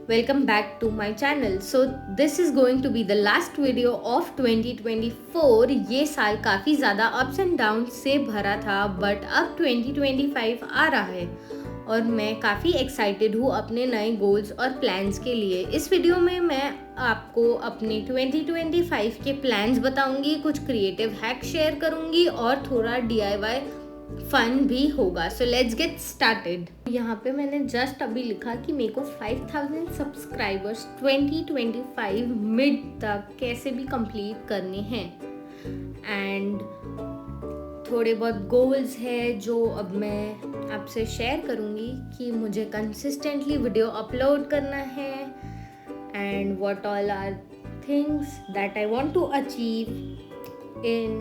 Welcome back to my channel. So this is going to be the last video of 2024. ये साल काफ़ी ज़्यादा ups and downs से भरा था, but अब 2025 आ रहा है और मैं काफ़ी एक्साइटेड हूँ अपने नए गोल्स और प्लान्स के लिए। इस वीडियो में मैं आपको अपने 2025 के प्लान्स बताऊंगी, कुछ क्रिएटिव हैक शेयर करूंगी और थोड़ा DIY फन भी होगा। So let's get started. यहाँ पे मैंने जस्ट अभी लिखा कि मेरे को 5000 सब्सक्राइबर्स 2025 मिड तक कैसे भी कंप्लीट करने हैं एंड थोड़े बहुत गोल्स है जो अब मैं आपसे शेयर करूँगी कि मुझे कंसिस्टेंटली वीडियो अपलोड करना है and what all are things that I want to achieve in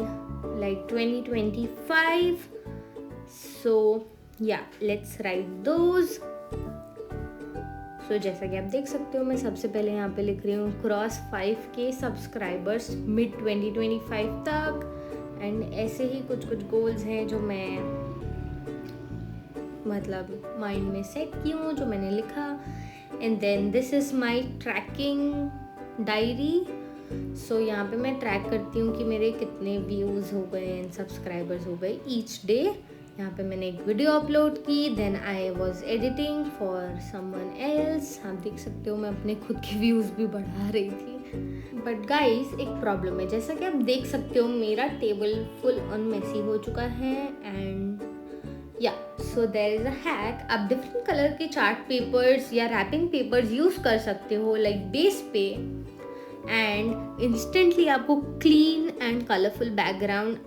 like 2025. So yeah, let's write those. So जैसा कि आप देख सकते हो मैं सबसे पहले यहाँ पे लिख रही हूँ क्रॉस 5K सब्सक्राइबर्स मिड 2025 तक एंड ऐसे ही कुछ गोल्स हैं जो मैं मतलब माइंड में सेट की हूँ, जो मैंने लिखा। And then this is my tracking diary. So यहाँ पे मैं ट्रैक करती हूँ कि मेरे कितने व्यूज़ हो गए एंड सब्सक्राइबर्स हो गए ईच डे। यहाँ पे मैंने एक वीडियो अपलोड की, then I was editing for someone else. आप देख सकते हो मैं अपने खुद के व्यूज़ भी बढ़ा रही थी। बट गाइस एक प्रॉब्लम है, जैसा कि आप देख सकते हो मेरा टेबल फुल ऑन मेसी हो चुका है and yeah so there is a hack. आप डिफरेंट कलर के चार्ट पेपर्स या रैपिंग पेपर्स यूज़ कर सकते हो लाइक बेस पे एंड इंस्टेंटली आपको clean and colourful background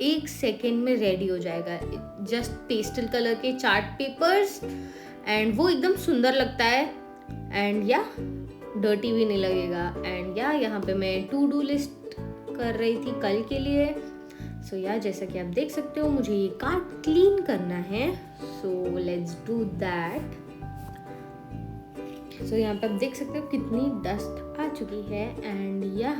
1 second में रेडी हो जाएगा। जस्ट पेस्टल कलर के चार्ट पेपर्स एंड वो एकदम सुंदर लगता है एंड या डर्टी भी नहीं लगेगा। एंड या यहाँ पे मैं टू डू लिस्ट कर रही थी कल के लिए। सो या जैसा कि आप देख सकते हो मुझे ये कार्ड क्लीन करना है, सो लेट्स डू दैट। सो यहाँ पे आप देख सकते हो कितनी डस्ट आ चुकी है एंड या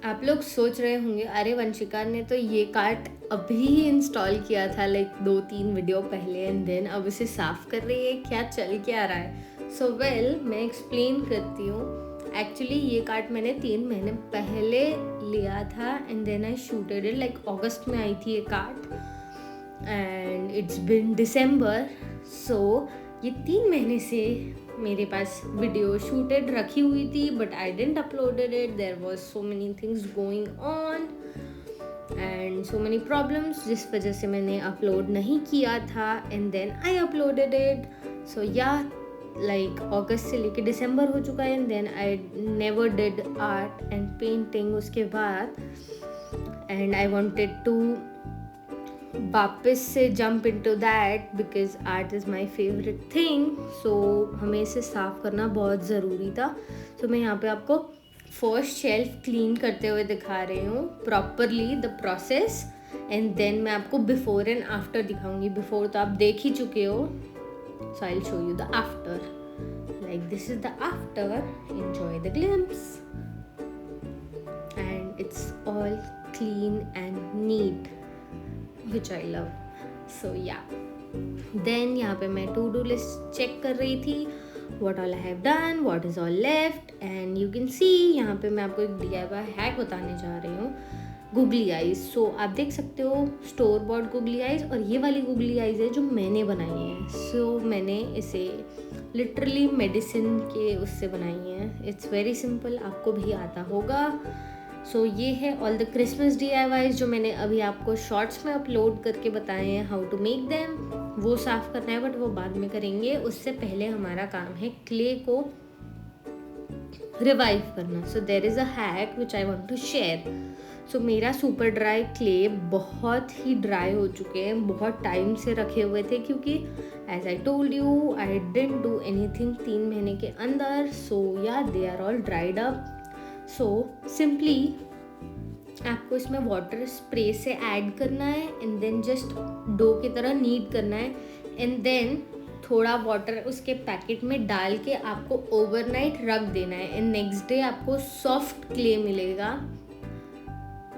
आप लोग सोच रहे होंगे अरे वंशिका ने तो ये कार्ट अभी ही इंस्टॉल किया था लाइक 2-3 वीडियो पहले एंड देन अब इसे साफ कर रही है, क्या चल के आ रहा है। सो वेल मैं एक्सप्लेन करती हूँ। एक्चुअली ये कार्ट मैंने 3 महीने पहले लिया था and then I shooted it like अगस्त में आई थी ये cart and it's been December. So ये 3 महीने से मेरे पास वीडियो शूटेड रखी हुई थी but I didn't uploaded it. There was so many things going on and so many problems जिस वजह से मैंने अपलोड नहीं किया था and then I uploaded it. So yeah like अगस्त से लेके दिसंबर हो चुका है and then I never did art and painting उसके बाद एंड आई वांटेड टू वापस से jump into that because art is my favourite thing. So हमें इसे साफ़ करना बहुत ज़रूरी था। सो मैं यहाँ पे आपको फर्स्ट शेल्फ क्लीन करते हुए दिखा रही हूँ properly the process and then मैं आपको बिफोर एंड आफ्टर दिखाऊंगी। बिफोर तो आप देख ही चुके हो, so I will show you the after. Like this is the after, enjoy the glimpse and it's all clean and neat which I love. So yeah. Then यहाँ पे मैं to do list चेक कर रही थी, what all I have done, what is all left and you can see यहाँ पे मैं आपको एक DIY हैक बताने जा रही हूँ, गूगली आइज। सो आप देख सकते हो स्टोर बॉट गूगली आइज और ये वाली गूगली आइज है जो मैंने बनाई है। सो मैंने इसे लिटरली मेडिसिन के उससे बनाई है। इट्स वेरी सिंपल, आपको भी आता होगा। सो ये है ऑल द क्रिसमस DIYs जो मैंने अभी आपको शॉर्ट्स में अपलोड करके बताए हैं हाउ टू मेक देम। वो साफ़ करना है बट वो बाद में करेंगे, उससे पहले हमारा काम है क्ले को रिवाइव करना। So there is a hack which I want to share. So मेरा सुपर ड्राई क्ले बहुत ही ड्राई हो चुके हैं, बहुत टाइम से रखे हुए थे क्योंकि as I told you I didn't do anything 3 महीने के अंदर। So yeah they are all dried up. So simply आपको इसमें वाटर स्प्रे से ऐड करना है एंड देन जस्ट डो की तरह नीड करना है एंड देन थोड़ा वाटर उसके पैकेट में डाल के आपको ओवरनाइट रख देना है एंड नेक्स्ट डे आपको सॉफ्ट क्ले मिलेगा।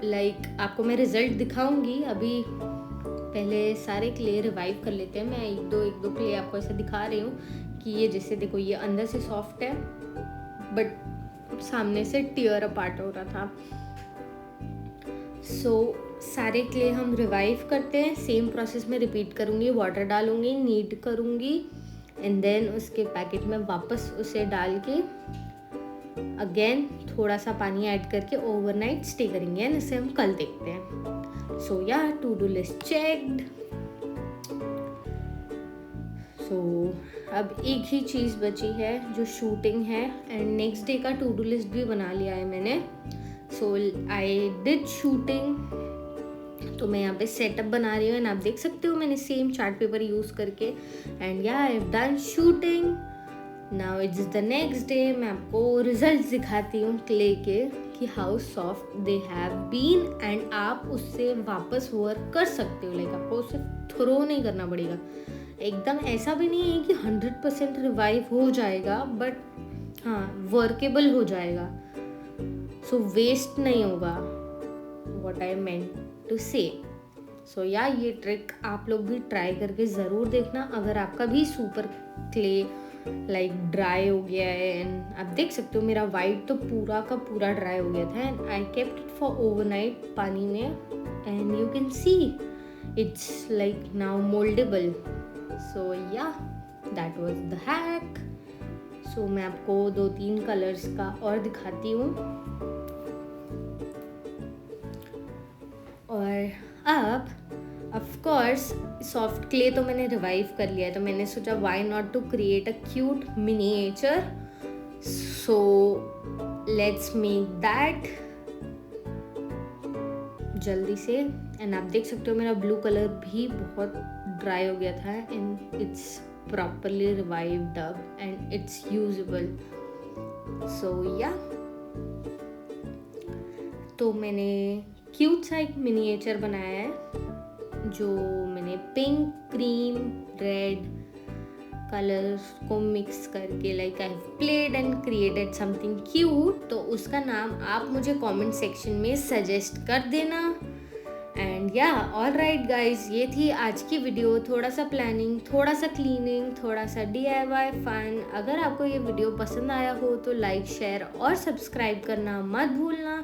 लाइक आपको मैं रिजल्ट दिखाऊंगी, अभी पहले सारे क्ले रिवाइव कर लेते हैं। मैं एक दो क्ले आपको ऐसे दिखा रही हूँ कि ये जैसे देखो ये अंदर से सॉफ्ट है बट सामने से टियर अपार्ट हो रहा था। सो सारे क्ले हम रिवाइव करते हैं, सेम प्रोसेस में रिपीट करूँगी, वाटर डालूँगी, नीड करूँगी एंड देन उसके पैकेट में वापस उसे डाल के अगेन थोड़ा सा पानी ऐड करके ओवरनाइट स्टे करेंगे एंड इसे हम कल देखते हैं। सो या टू डू लिस्ट चेक्ड। सो अब एक ही चीज़ बची है जो शूटिंग है एंड नेक्स्ट डे का टू डू लिस्ट भी बना लिया है मैंने। सो आई डिड शूटिंग, तो मैं यहाँ पे सेटअप बना रही हूँ एंड आप देख सकते हो मैंने सेम चार्ट पेपर यूज़ करके and yeah I have done shooting. Now it's the next day. मैं आपको रिजल्ट दिखाती हूँ क्ले के कि how soft they have been and आप उससे वापस वर्क कर सकते हो। लाइक आपको उसे थ्रो नहीं करना पड़ेगा, एकदम ऐसा भी नहीं है कि 100% रिवाइव हो जाएगा बट हाँ वर्केबल हो जाएगा, सो वेस्ट नहीं होगा, व्हाट आई मेंट टू से। सो या ये ट्रिक आप लोग भी ट्राई करके ज़रूर देखना। अगर आपका भी सुपर क्ले लाइक ड्राई हो गया है एंड आप देख सकते हो मेरा वाइट तो पूरा का पूरा ड्राई हो गया था and I kept it for overnight पानी में and you can see it's like now mouldable. So yeah that was the hack. So मैं आपको 2-3 कलर्स का और दिखाती हूँ। और अब ऑफ कोर्स सॉफ्ट क्ले तो मैंने रिवाइव कर लिया है, तो मैंने सोचा why not to create a cute miniature. So let's make that जल्दी से। एंड आप देख सकते हो मेरा ब्लू कलर भी बहुत ड्राई हो गया था and it's properly revived up and it's usable. So yeah तो मैंने क्यूट सा एक मिनिएचर बनाया है जो मैंने पिंक, क्रीम, रेड कलर्स को मिक्स करके like I have played and created something cute. तो उसका नाम आप मुझे कमेंट सेक्शन में सजेस्ट कर देना। एंड या ऑल राइट गाइज, ये थी आज की वीडियो। थोड़ा सा प्लानिंग, थोड़ा सा क्लीनिंग, थोड़ा सा DIY फन। अगर आपको ये वीडियो पसंद आया हो तो लाइक, शेयर और सब्सक्राइब करना मत भूलना।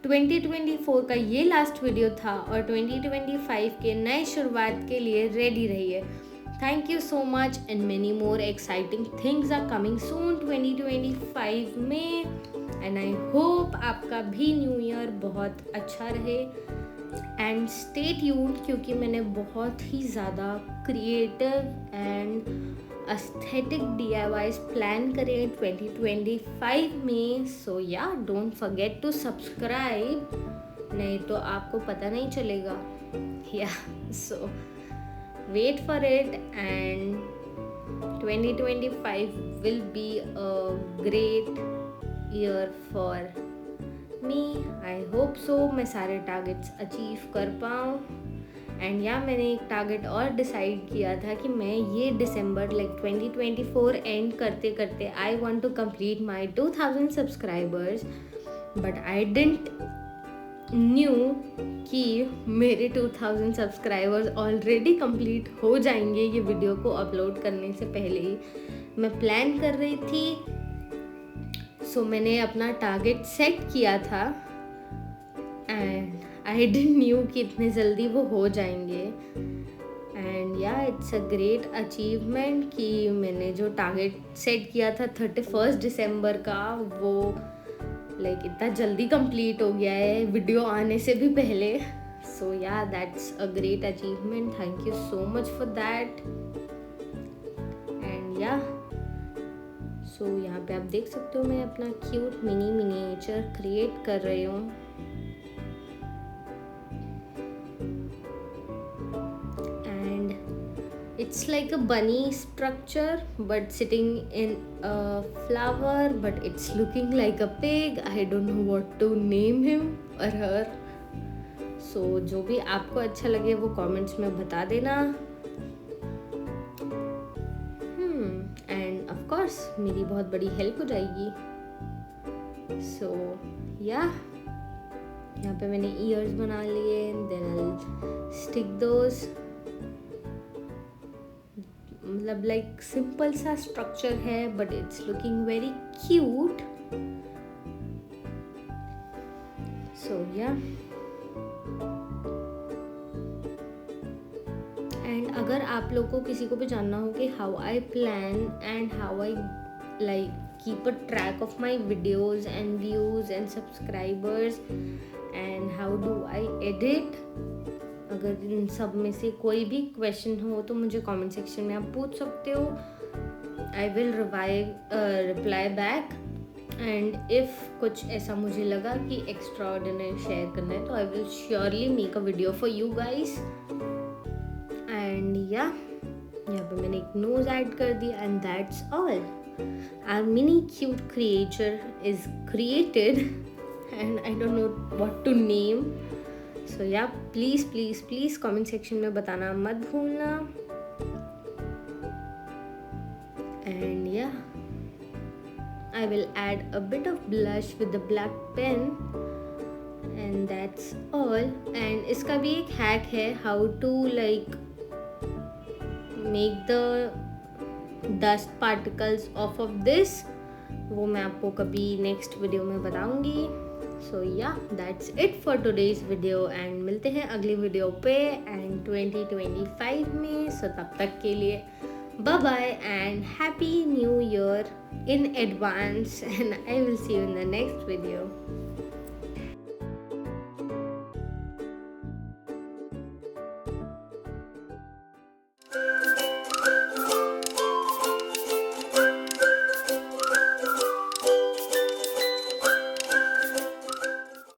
2024 का ये लास्ट वीडियो था और 2025 के नए शुरुआत के लिए रेडी रहिए। Thank you so much and many more exciting things are coming soon 2025 में एंड आई होप आपका भी न्यू ईयर बहुत अच्छा रहे। एंड स्टे ट्यून्ड क्योंकि मैंने बहुत ही ज़्यादा creative and aesthetic DIYs plan करे 2025 में। सो या डोंट फॉरगेट टू सब्सक्राइब, नहीं तो आपको पता नहीं चलेगा। Yeah so wait for it and 2025 will be a great year for me. I hope so मैं सारे टारगेट्स अचीव कर पाऊँ। एंड या मैंने एक टारगेट और डिसाइड किया था कि मैं ये दिसंबर लाइक 2024 एंड करते करते I want to complete my 2000 subscribers but I didn't knew कि मेरे 2000 सब्सक्राइबर्स ऑलरेडी कंप्लीट हो जाएंगे ये वीडियो को अपलोड करने से पहले ही। मैं प्लान कर रही थी, सो मैंने अपना टारगेट सेट किया था एंड आई डिडंट न्यू कि इतने जल्दी वो हो जाएंगे। एंड या इट्स अ ग्रेट अचीवमेंट कि मैंने जो टारगेट सेट किया था 31 दिसंबर का वो लाइक इतना जल्दी कंप्लीट हो गया है वीडियो आने से भी पहले। सो या that's a great achievement, thank you so much for that. And yeah सो यहाँ पे आप देख सकते हो मैं अपना क्यूट मिनिएचर क्रिएट कर रही हूँ। It's like a bunny structure but sitting in a flower, but it's looking like a pig. I don't know what to name him or her. So जो भी आपको अच्छा लगे वो कमेंट्स में बता देना। And of course मेरी बहुत बड़ी हेल्प हो जाएगी। So yeah, यहाँ पे मैंने ears बना लिए, then I'll stick those मतलब लाइक सिंपल सा स्ट्रक्चर है but it's looking very cute. So yeah, and अगर आप लोग को किसी को भी जानना हो कि how I plan and how I like keep a track of my videos and views and subscribers and how do I edit, अगर इन सब में से कोई भी क्वेश्चन हो तो मुझे कमेंट सेक्शन में आप पूछ सकते हो. I will reply back. And if कुछ ऐसा मुझे लगा कि एक्स्ट्रा ऑर्डिनरी शेयर करना है तो I will surely make a video for you guys. And या, यहाँ पे मैंने एक नोज ऐड कर दिया and that's all. Our mini cute creature is created and I don't know what to name. So yeah, please comment section में बताना मत भूलना. And yeah, I will add a bit of blush with the black pen and that's all. And इसका भी एक hack है how to like make the dust particles of this. वो मैं आपको कभी नेक्स्ट वीडियो में बताऊंगी. सो या, that's it for today's video and मिलते हैं अगली वीडियो पे एंड 2025 में. सो तब तक के लिए bye bye and happy new year in advance and I will see you in the next video.